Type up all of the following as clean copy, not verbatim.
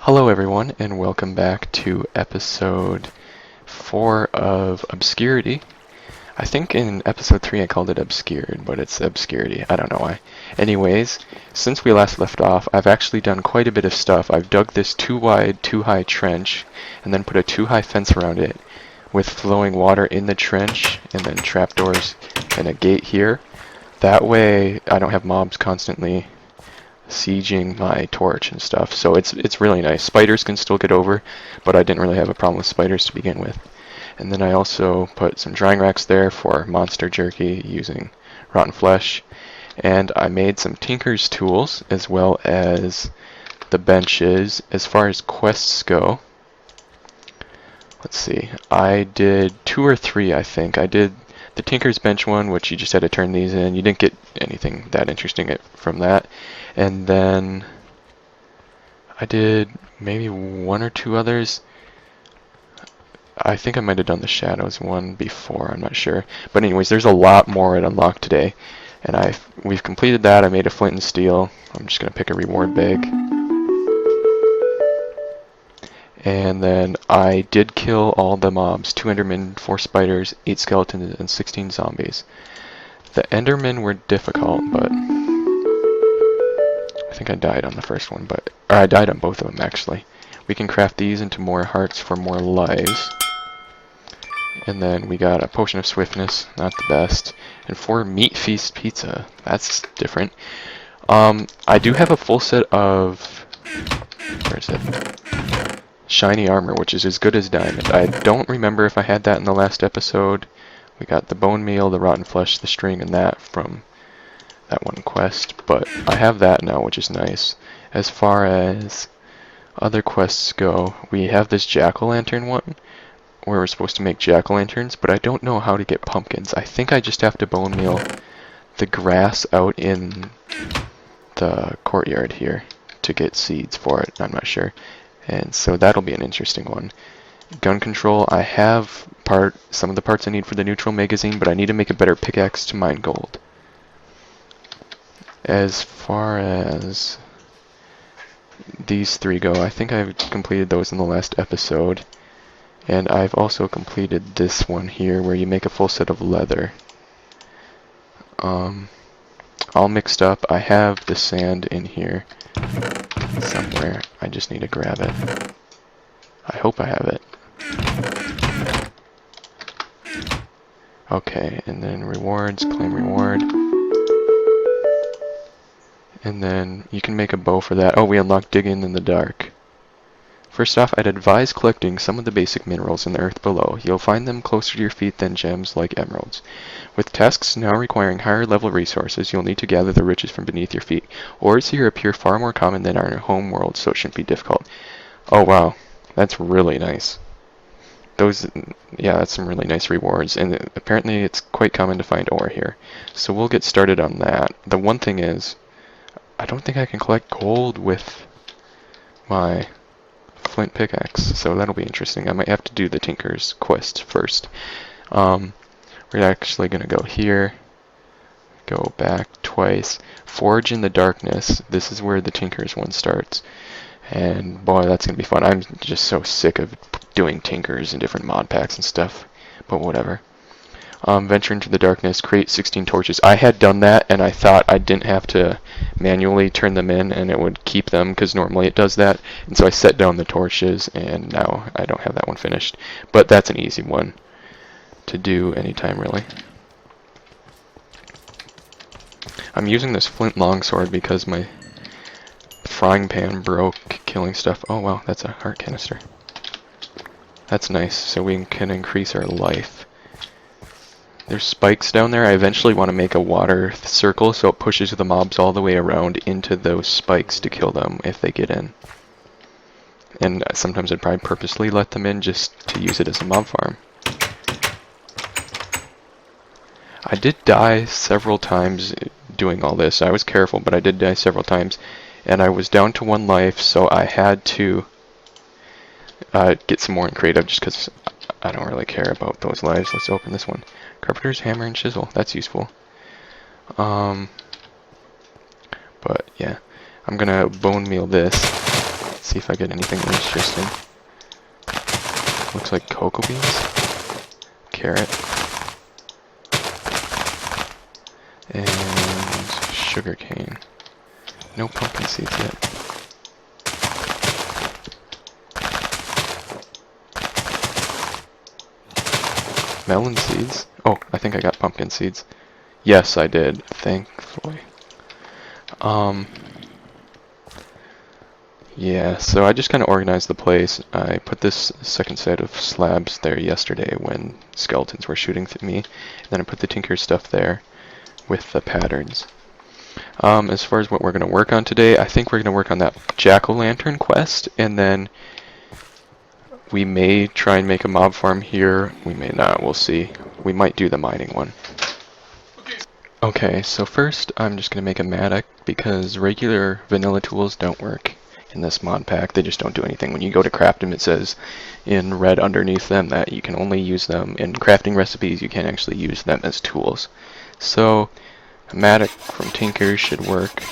Hello everyone, and welcome back to episode 4 of Obscurity. I think in episode 3 I called it Obscured, but it's Obscurity. I don't know why. Anyways, since we last left off, I've actually done quite a bit of stuff. I've dug this too wide, too high trench, and then put a too high fence around it with flowing water in the trench, and then trapdoors and a gate here. That way I don't have mobs constantly sieging my torch and stuff, so it's really nice. Spiders can still get over, but I didn't really have a problem with spiders to begin with. And then I also put some drying racks there for monster jerky using rotten flesh, and I made some tinker's tools as well as the benches. As far as quests go, let's see, I did 2 or 3, I think. I did the Tinker's Bench one, which you just had to turn these in. You didn't get anything that interesting from that. And then I did maybe 1 or 2 others. I think I might have done the Shadows one before, I'm not sure. But anyways, there's a lot more at Unlock today. And we've completed that. I made a flint and steel. I'm just going to pick a reward bag. And then I did kill all the mobs, 2 Endermen, 4 spiders, 8 skeletons, and 16 zombies. The Endermen were difficult, but I think I died on the first one, or I died on both of them actually. We can craft these into more hearts for more lives. And then we got a potion of swiftness, not the best, and 4 meat feast pizza. That's different. I do have a full set of, where is it? Shiny armor, which is as good as diamond. I don't remember if I had that in the last episode. We got the bone meal, the rotten flesh, the string, and that from that one quest, but I have that now, which is nice. As far as other quests go, we have this jack-o'-lantern one, where we're supposed to make jack-o'-lanterns, but I don't know how to get pumpkins. I think I just have to bone meal the grass out in the courtyard here to get seeds for it. I'm not sure. And so that'll be an interesting one. Gun control, I have some of the parts I need for the neutral magazine, but I need to make a better pickaxe to mine gold. As far as these 3 go, I think I've completed those in the last episode. And I've also completed this one here where you make a full set of leather. All mixed up. I have the sand in here somewhere. I just need to grab it. I hope I have it. Okay, and then rewards, claim reward. And then you can make a bow for that. Oh, we unlocked digging in the dark. First off, I'd advise collecting some of the basic minerals in the earth below. You'll find them closer to your feet than gems like emeralds. With tasks now requiring higher level resources, you'll need to gather the riches from beneath your feet. Ores here appear far more common than our home world, so it shouldn't be difficult. Oh wow, that's really nice. Yeah, that's some really nice rewards, and apparently it's quite common to find ore here. So we'll get started on that. The one thing is, I don't think I can collect gold with my flint pickaxe, so that'll be interesting. I might have to do the Tinker's quest first. We're actually going to go here, go back twice, forge in the darkness. This is where the Tinker's one starts, and boy, that's going to be fun. I'm just so sick of doing Tinkers and different mod packs and stuff, but whatever. Venture into the darkness, create 16 torches. I had done that, and I thought I didn't have to manually turn them in, and it would keep them, because normally it does that. And so I set down the torches, and now I don't have that one finished. But that's an easy one to do anytime, really. I'm using this flint longsword because my frying pan broke killing stuff. Oh wow, that's a heart canister. That's nice, so we can increase our life. There's spikes down there. I eventually want to make a water circle so it pushes the mobs all the way around into those spikes to kill them if they get in. And sometimes I'd probably purposely let them in just to use it as a mob farm. I did die several times doing all this. I was careful, but I did die several times. And I was down to 1 life, so I had to get some more in creative just because I don't really care about those lives. Let's open this one. Carpenter's hammer and chisel. That's useful. But yeah, I'm gonna bone meal this. See if I get anything interesting. Looks like cocoa beans, carrot, and sugar cane. No pumpkin seeds yet. Melon seeds? Oh, I think I got pumpkin seeds. Yes, I did, thankfully. Yeah, so I just kind of organized the place. I put this second set of slabs there yesterday when skeletons were shooting at me. And then I put the tinker stuff there with the patterns. As far as what we're going to work on today, I think we're going to work on that jack-o'-lantern quest, and then we may try and make a mob farm here. We may not, we'll see. We might do the mining one. Okay, so first I'm just going to make a mattock because regular vanilla tools don't work in this mod pack. They just don't do anything. When you go to craft them, it says in red underneath them that you can only use them in crafting recipes. You can't actually use them as tools. So a mattock from Tinker should work.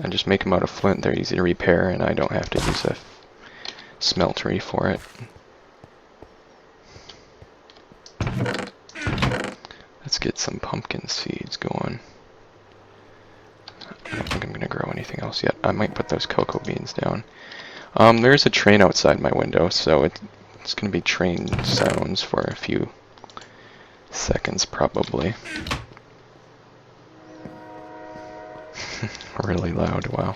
I just make them out of flint. They're easy to repair, and I don't have to use a smeltery for it. Let's get some pumpkin seeds going. I don't think I'm going to grow anything else yet. I might put those cocoa beans down. There's a train outside my window, so it's going to be train sounds for a few seconds probably. Really loud, wow.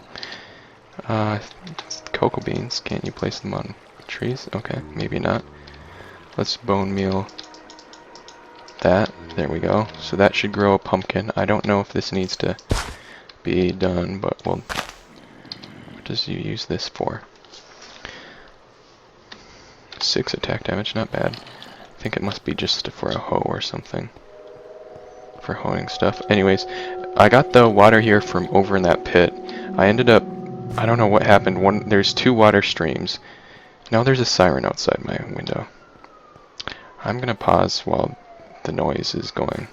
Cocoa beans, can't you place them on trees? Okay, maybe not. Let's bone meal that. There we go. So that should grow a pumpkin. I don't know if this needs to be done, but well, what does you use this for? 6 attack damage, not bad. I think it must be just for a hoe or something. For hoeing stuff. Anyways, I got the water here from over in that pit. I ended up, I don't know what happened. There's 2 water streams. Now there's a siren outside my window. I'm gonna pause while the noise is going.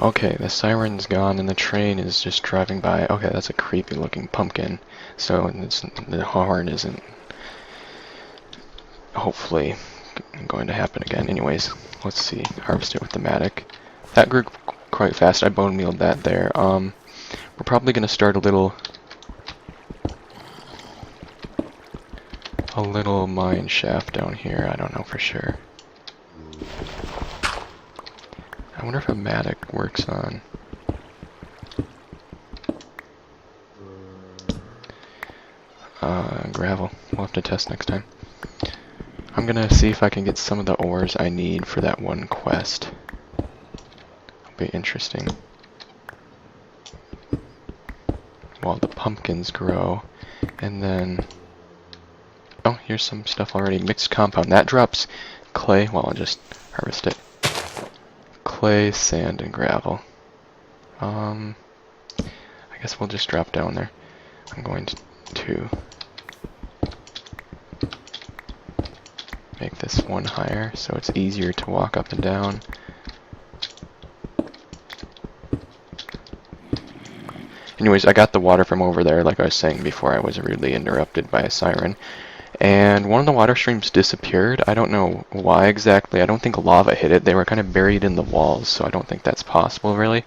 Okay, the siren's gone and the train is just driving by. Okay, that's a creepy looking pumpkin. So the horn isn't hopefully going to happen again. Anyways, let's see. Harvest it with the mattock. That grew quite fast. I bone mealed that there. We're probably gonna start a little mine shaft down here. I don't know for sure. I wonder if a mattock works on gravel. We'll have to test next time. I'm gonna see if I can get some of the ores I need for that one quest. It'll be interesting. While the pumpkins grow, and then oh, here's some stuff already. Mixed compound. That drops clay. Well, I'll just harvest it. Clay, sand, and gravel. I guess we'll just drop down there. I'm going to make this one higher so it's easier to walk up and down. Anyways, I got the water from over there, like I was saying before I was rudely interrupted by a siren. And one of the water streams disappeared. I don't know why exactly. I don't think lava hit it. They were kind of buried in the walls, so I don't think that's possible, really.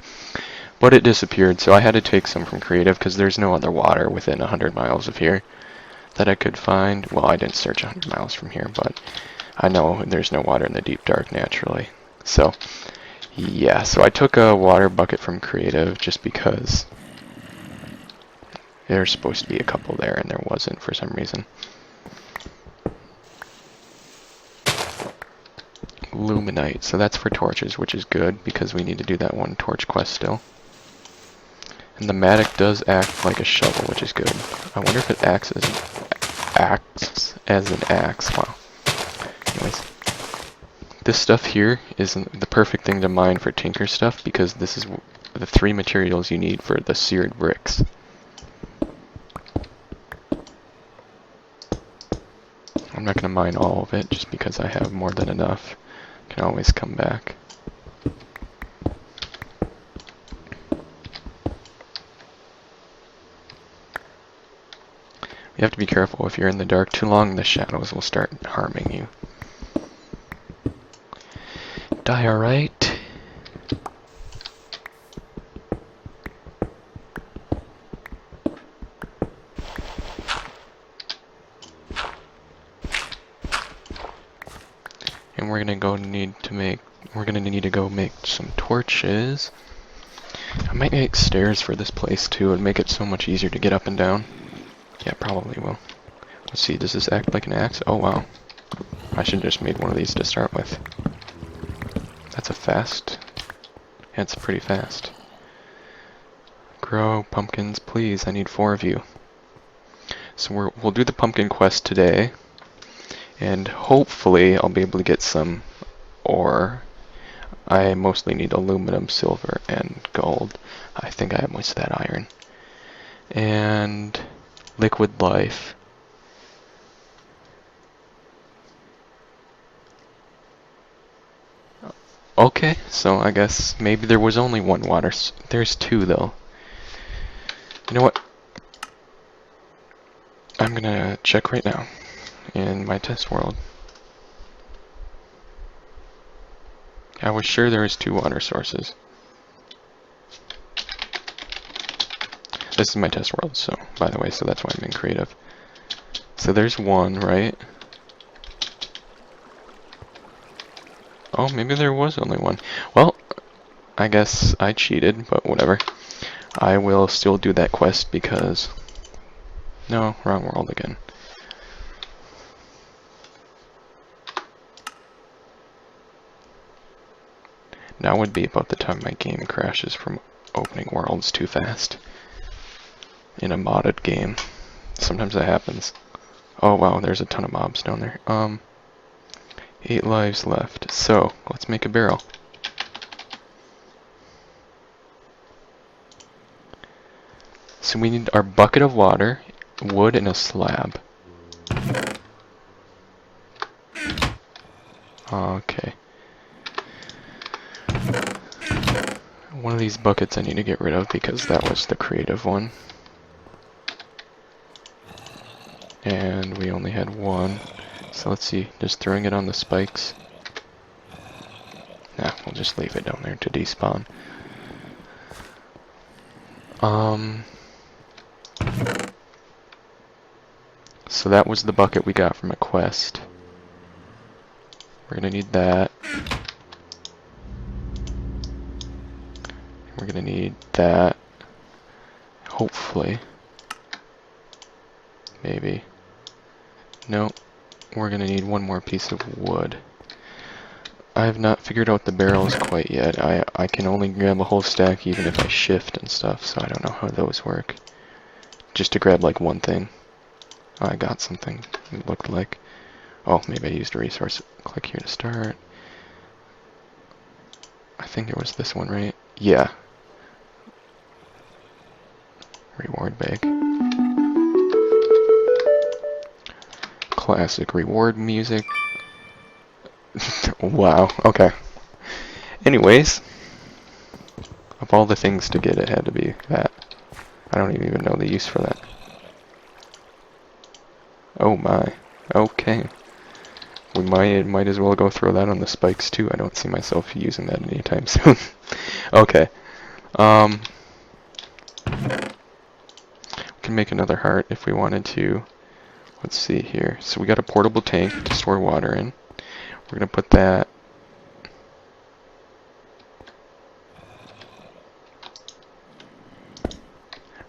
But it disappeared, so I had to take some from Creative, because there's no other water within 100 miles of here that I could find. Well, I didn't search 100 miles from here, but I know there's no water in the deep dark, naturally. So, yeah, so I took a water bucket from Creative, just because there's supposed to be a couple there, and there wasn't for some reason. Luminite, so that's for torches, which is good because we need to do that one torch quest still. And the mattock does act like a shovel, which is good. I wonder if it acts as an axe. Wow. Anyways, this stuff here is the perfect thing to mine for tinker stuff because this is the 3 materials you need for the seared bricks. I'm not going to mine all of it just because I have more than enough. Can always come back. You have to be careful. If you're in the dark too long, the shadows will start harming you. Diorite. And we're gonna need to go make some torches. I might make stairs for this place too and make it so much easier to get up and down. Yeah, probably will. Let's see, does this act like an axe? Oh wow. I should have just made one of these to start with. That's a fast. Yeah, it's pretty fast. Grow pumpkins, please. I need 4 of you. So we'll do the pumpkin quest today. And hopefully I'll be able to get some ore. I mostly need aluminum, silver, and gold. I think I have most of that iron. And liquid life. Okay, so I guess maybe there was only one water. There's 2 though. You know what? I'm gonna check right now in my test world. I was sure there was 2 water sources. This is my test world, so by the way, so that's why I'm being creative. So there's 1, right? Oh, maybe there was only 1. Well, I guess I cheated, but whatever. I will still do that quest because... No, wrong world again. Now would be about the time my game crashes from opening worlds too fast. In a modded game. Sometimes that happens. Oh wow, there's a ton of mobs down there. 8 lives left. So, let's make a barrel. So we need our bucket of water, wood, and a slab. Okay. One of these buckets I need to get rid of because that was the creative one. And we only had 1. So let's see, just throwing it on the spikes. Nah, we'll just leave it down there to despawn. So that was the bucket we got from a quest. We're gonna need that. We're gonna need that. Hopefully. Maybe. No. We're gonna need 1 more piece of wood. I have not figured out the barrels quite yet. I can only grab a whole stack even if I shift and stuff, so I don't know how those work. Just to grab like 1 thing. Oh, I got something, it looked like. Oh, maybe I used a resource. Click here to start. I think it was this one, right? Yeah. Reward bag. Classic reward music. Wow, okay. Anyways, of all the things to get, it had to be that. I don't even know the use for that. Oh my. Okay. We might as well go throw that on the spikes too. I don't see myself using that anytime soon. Okay. We can make another heart if we wanted to. Let's see here. So we got a portable tank to store water in. We're gonna put that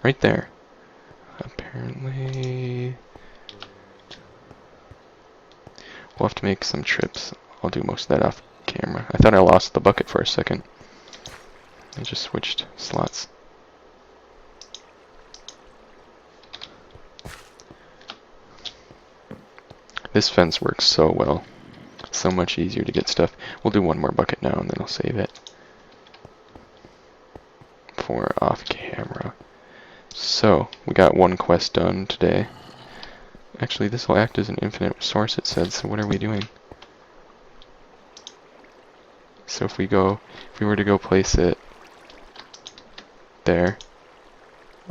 right there. Apparently we'll have to make some trips. I'll do most of that off camera. I thought I lost the bucket for a second. I just switched slots. This fence works so well. So much easier to get stuff. We'll do 1 more bucket now and then I'll save it for off camera. So, we got 1 quest done today. Actually, this will act as an infinite source, it said, so what are we doing? So if we were to go place it there.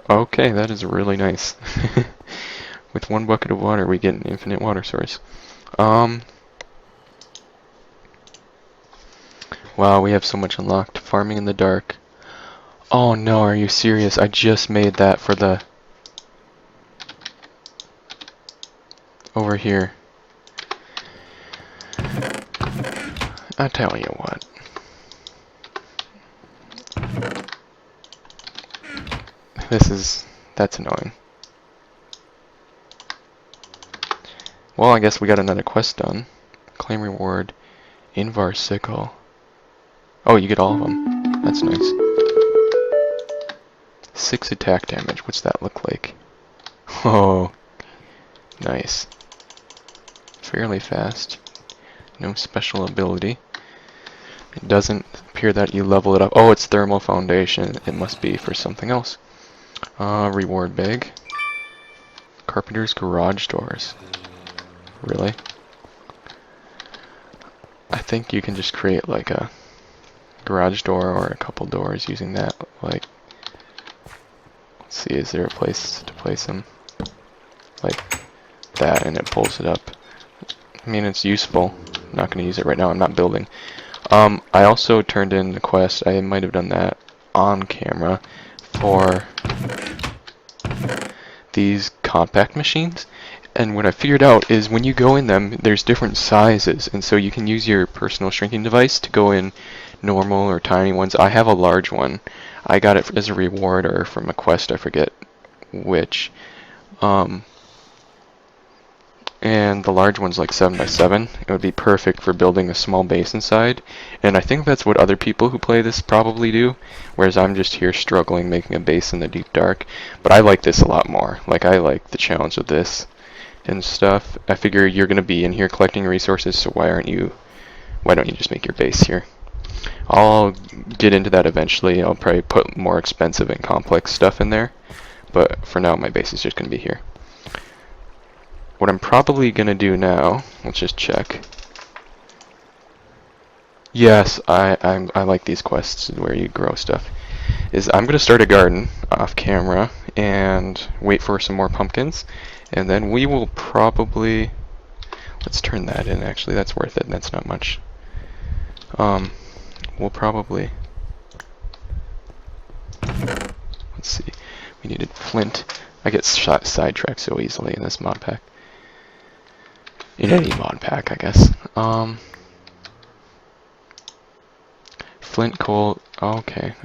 Okay, that is really nice. With 1 bucket of water, we get an infinite water source. Wow, we have so much unlocked. Farming in the dark. Oh no, are you serious? I just made that for the... over here. I'll tell you what. That's annoying. Well, I guess we got another quest done. Claim reward. Invar sickle. Oh, you get all of them. That's nice. 6 attack damage. What's that look like? Oh, nice. Fairly fast. No special ability. It doesn't appear that you level it up. Oh, it's thermal foundation. It must be for something else. Reward bag. Carpenter's garage doors. Really? I think you can just create like a garage door or a couple doors using that. Like, let's see, is there a place to place them? Like that, and it pulls it up. I mean, it's useful. I'm not going to use it right now. I'm not building. I also turned in the quest. I might have done that on camera for these compact machines. And what I figured out is when you go in them, there's different sizes, and so you can use your personal shrinking device to go in normal or tiny ones. I have a large one. I got it as a reward or from a quest, I forget which. And the large one's like 7x7. It would be perfect for building a small base inside. And I think that's what other people who play this probably do, whereas I'm just here struggling making a base in the deep dark. But I like this a lot more. Like, I like the challenge of this and stuff. I figure you're going to be in here collecting resources, so why don't you just make your base here? I'll get into that eventually. I'll probably put more expensive and complex stuff in there, but for now my base is just going to be here. What I'm probably going to do now, let's just check. Yes, I like these quests where you grow stuff. Is I'm going to start a garden off camera and wait for some more pumpkins, and then we will probably, let's turn that in actually, that's worth it, that's not much. We'll probably, let's see, we needed flint. I get sidetracked so easily in this mod pack. In any mod pack, I guess. Flint, coal, okay.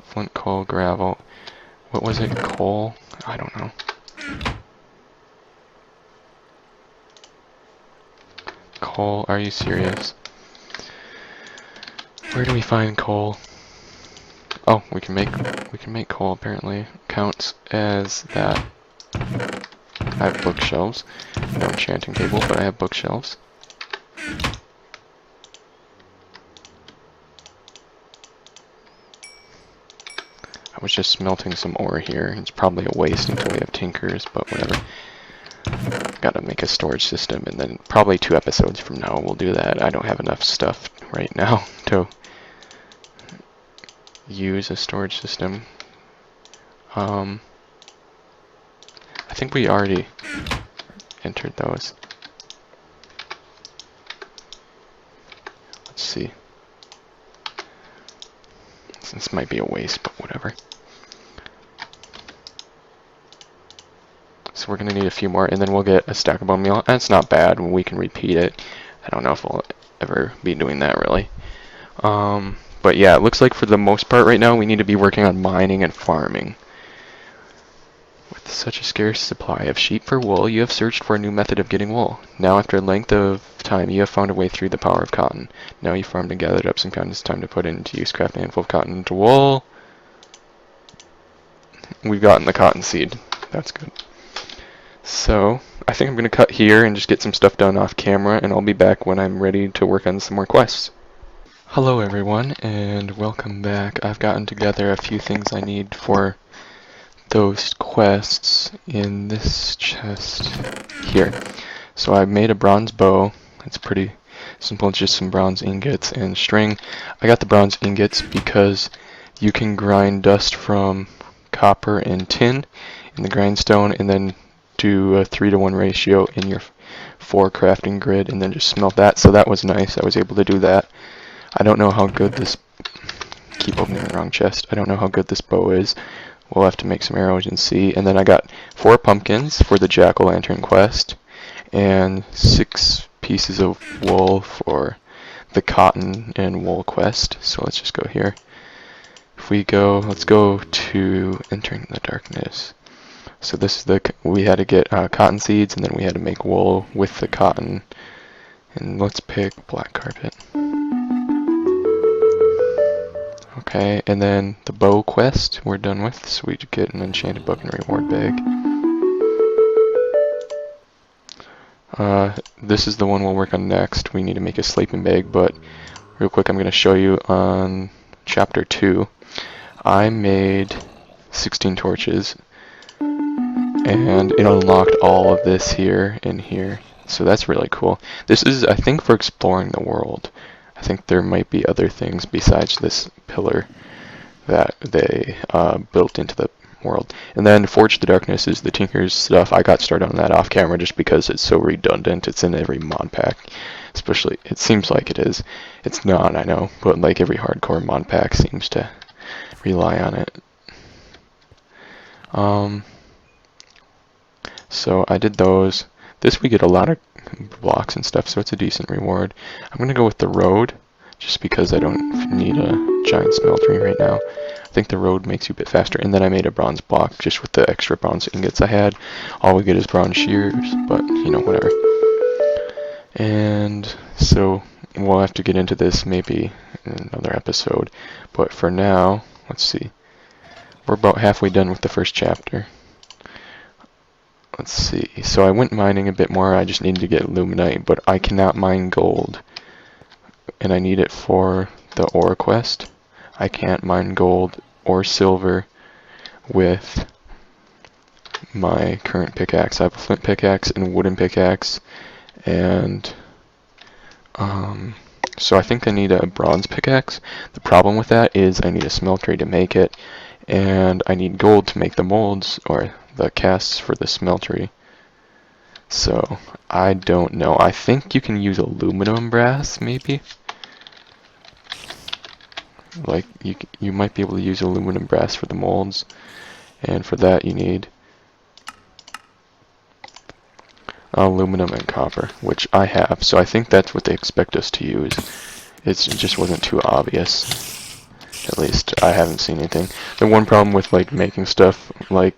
Flint, coal, gravel. What was it? Coal? I don't know. Coal, are you serious? Where do we find coal? Oh, we can make coal apparently. Counts as that. I have bookshelves. No enchanting table, but I have bookshelves. I was just smelting some ore here. It's probably a waste until we have tinkers, but whatever. Gotta make a storage system, and then probably 2 episodes from now we'll do that. I don't have enough stuff right now to use a storage system. I think we already entered those. Let's see. This might be a waste, but whatever. So we're going to need a few more, and then we'll get a stack of bone meal. And it's not bad when we can repeat it. I don't know if we'll ever be doing that, really. But yeah, it looks like for the most part right now, we need to be working on mining and farming. With such a scarce supply of sheep for wool, you have searched for a new method of getting wool. Now, after a length of time, you have found a way through the power of cotton. Now you farmed and gathered up some cotton. It's time to put into use. Craft a handful of cotton into wool. We've gotten the cotton seed. That's good. So, I think I'm going to cut here and just get some stuff done off camera, and I'll be back when I'm ready to work on some more quests. Hello everyone, and welcome back. I've gotten together a few things I need for those quests in this chest here. So I made a bronze bow. It's pretty simple, it's just some bronze ingots and string. I got the bronze ingots because you can grind dust from copper and tin in the grindstone, and then do a 3-to-1 ratio in your 4 crafting grid, and then just smelt that. So that was nice. I was able to do that. I don't know how good this... Keep opening the wrong chest. I don't know how good this bow is. We'll have to make some arrows and see. And then I got 4 pumpkins for the jack-o'-lantern quest, and 6 pieces of wool for the cotton and wool quest. So let's just go here. If we go, let's go to entering the darkness. So this is we had to get cotton seeds, and then we had to make wool with the cotton. And let's pick black carpet. Okay, and then the bow quest we're done with, so we get an enchanted book and reward bag. This is the one we'll work on next. We need to make a sleeping bag, but real quick I'm going to show you on chapter 2. I made 16 torches, and it unlocked all of this here and here. So that's really cool. This is, I think, for exploring the world. I think there might be other things besides this pillar that they built into the world. And then Forge the Darkness is the Tinker's stuff. I got started on that off camera just because it's so redundant. It's in every mod pack. Especially, it seems like it is. It's not, I know, but like every hardcore mod pack seems to rely on it. So I did those. This we get a lot of blocks and stuff, so it's a decent reward. I'm going to go with the road, just because I don't need a giant smeltery right now. I think the road makes you a bit faster. And then I made a bronze block just with the extra bronze ingots I had. All we get is bronze shears, but you know, whatever. And so we'll have to get into this maybe in another episode. But for now, let's see. We're about halfway done with the first chapter. Let's see. So I went mining a bit more. I just needed to get luminite, but I cannot mine gold. And I need it for the ore quest. I can't mine gold or silver with my current pickaxe. I have a flint pickaxe and a wooden pickaxe, and so I think I need a bronze pickaxe. The problem with that is I need a smeltery to make it, and I need gold to make the molds or the casts for the smeltery. So I don't know. I think you can use aluminum brass maybe. Like you might be able to use aluminum brass for the molds, and for that you need aluminum and copper, which I have. So I think that's what they expect us to use. It just wasn't too obvious. At least I haven't seen anything. The one problem with like making stuff like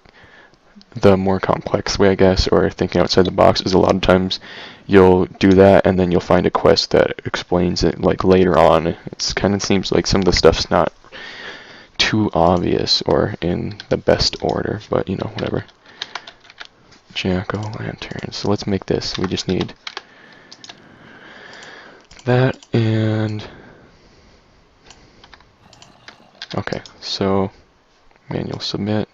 the more complex way, I guess, or thinking outside the box, is a lot of times you'll do that and then you'll find a quest that explains it like later on. It kind of seems like some of the stuff's not too obvious or in the best order, but you know, whatever. Jack-o'-lantern. So let's make this. We just need that and okay, so manual submit.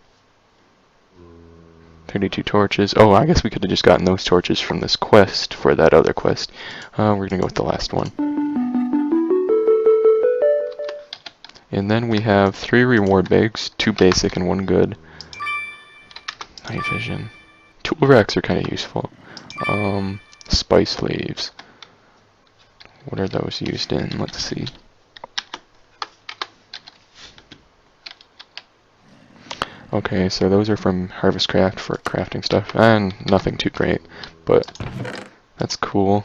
32 torches. Oh, I guess we could have just gotten those torches from this quest for that other quest. We're going to go with the last one. And then we have 3 reward bags, 2 basic and 1 good. Night vision. Tool racks are kind of useful. Spice leaves. What are those used in? Let's see. Okay, so those are from Harvestcraft for crafting stuff, and nothing too great, but that's cool.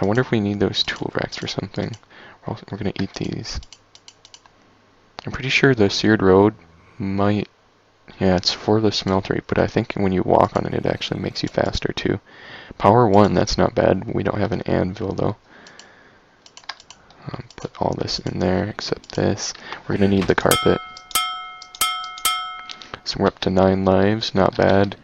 I wonder if we need those tool racks for something. We're gonna eat these. I'm pretty sure the seared road might, yeah, it's for the smeltery, but I think when you walk on it, it actually makes you faster too. Power 1, that's not bad. We don't have an anvil though. Put all this in there except this. We're gonna need the carpet. So we're up to 9 lives, not bad.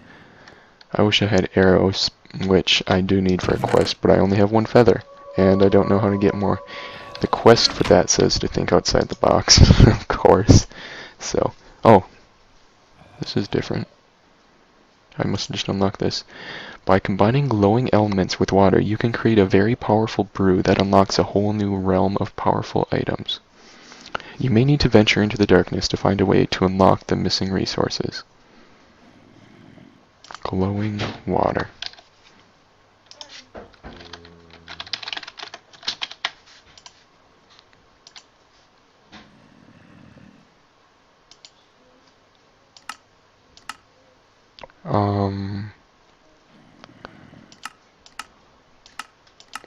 I wish I had arrows, which I do need for a quest, but I only have 1 feather, and I don't know how to get more. The quest for that says to think outside the box, of course. So, oh, this is different. I must have just unlocked this. By combining glowing elements with water, you can create a very powerful brew that unlocks a whole new realm of powerful items. You may need to venture into the darkness to find a way to unlock the missing resources. Glowing water.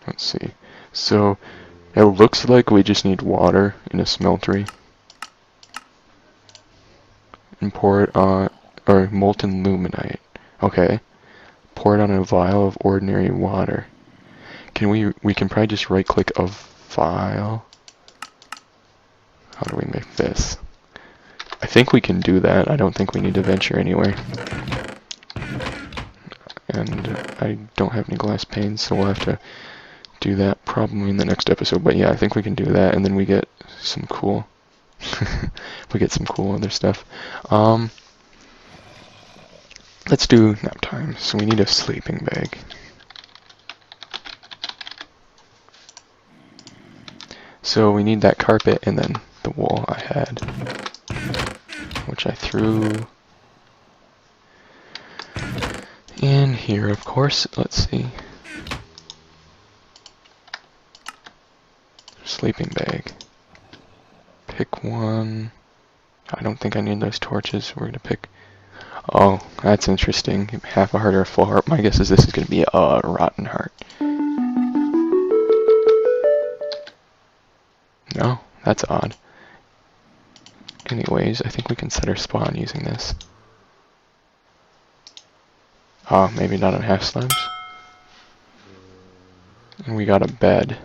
Let's see. So, it looks like we just need water in a smeltery. And pour it on, or molten luminite. Okay. Pour it on a vial of ordinary water. We can probably just right click a vial. How do we make this? I think we can do that. I don't think we need to venture anywhere. And I don't have any glass panes, so we'll have to do that probably in the next episode. But yeah, I think we can do that, and then we get some cool we get some cool other stuff. Let's do nap time. So we need a sleeping bag. So we need that carpet and then the wool I had, which I threw in here, of course. Let's see. Sleeping bag. Pick one. I don't think I need those torches. We're gonna pick. Oh, that's interesting. Half a heart or a full heart. My guess is this is gonna be a rotten heart. No, that's odd. Anyways, I think we can set our spawn using this. Oh, maybe not on half slabs. And we got a bed.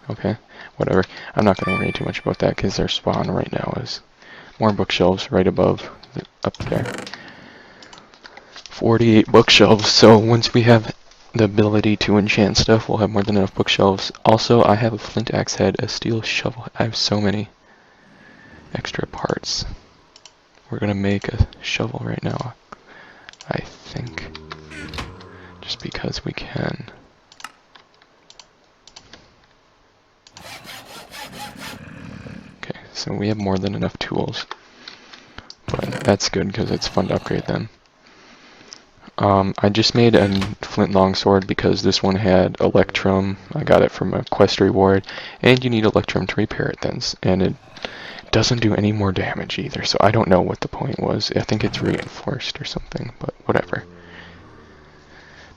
Okay, whatever. I'm not going to worry too much about that because our spawn right now is more bookshelves right above, up there. 48 bookshelves, so once we have the ability to enchant stuff, we'll have more than enough bookshelves. Also, I have a flint axe head, a steel shovel. I have so many extra parts. We're going to make a shovel right now, I think, just because we can. Okay, so we have more than enough tools, but that's good because it's fun to upgrade them. I just made a flint longsword because this one had electrum. I got it from a quest reward, and you need electrum to repair it then, and it doesn't do any more damage either, so I don't know what the point was. I think it's reinforced or something, but whatever.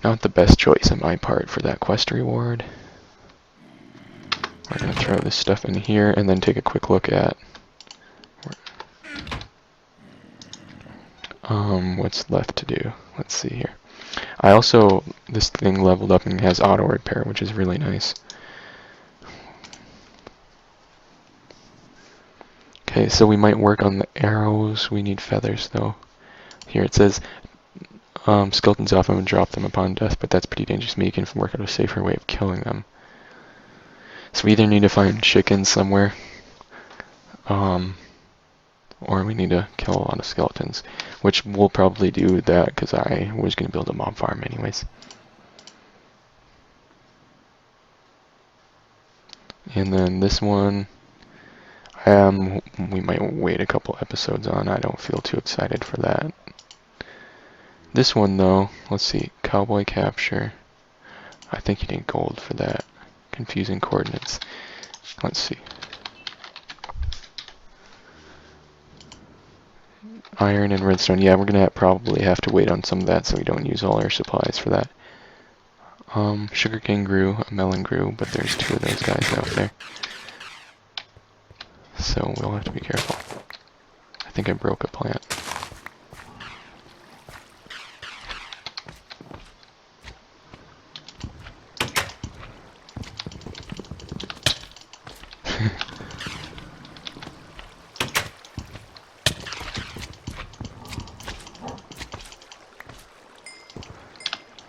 Not the best choice on my part for that quest reward. We're going to throw this stuff in here and then take a quick look at what's left to do. Let's see here. This thing leveled up and has auto repair, which is really nice. Okay, so we might work on the arrows. We need feathers though. Here it says skeletons often drop them upon death, but that's pretty dangerous. Maybe you can work out a safer way of killing them. So we either need to find chickens somewhere, or we need to kill a lot of skeletons, which we'll probably do that because I was going to build a mob farm anyways. And then this one, we might wait a couple episodes on. I don't feel too excited for that. This one though, let's see, cowboy capture. I think you need gold for that. Confusing coordinates. Let's see. Iron and redstone. Yeah, we're gonna probably have to wait on some of that so we don't use all our supplies for that. Sugarcane grew, a melon grew, but there's two of those guys out there. So we'll have to be careful. I think I broke a plant.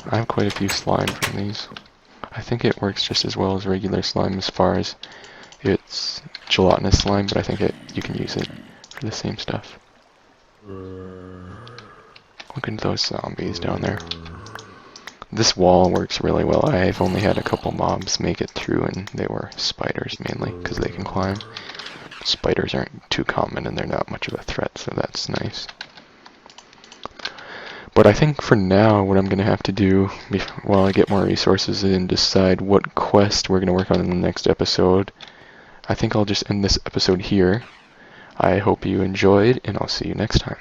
I have quite a few slime from these. I think it works just as well as regular slime as far as it's gelatinous slime, but I think you can use it for the same stuff. Look at those zombies down there. This wall works really well. I've only had a couple mobs make it through, and they were spiders mainly, because they can climb. Spiders aren't too common, and they're not much of a threat, so that's nice. But I think for now, what I'm going to have to do while I get more resources and decide what quest we're going to work on in the next episode, I think I'll just end this episode here. I hope you enjoyed, and I'll see you next time.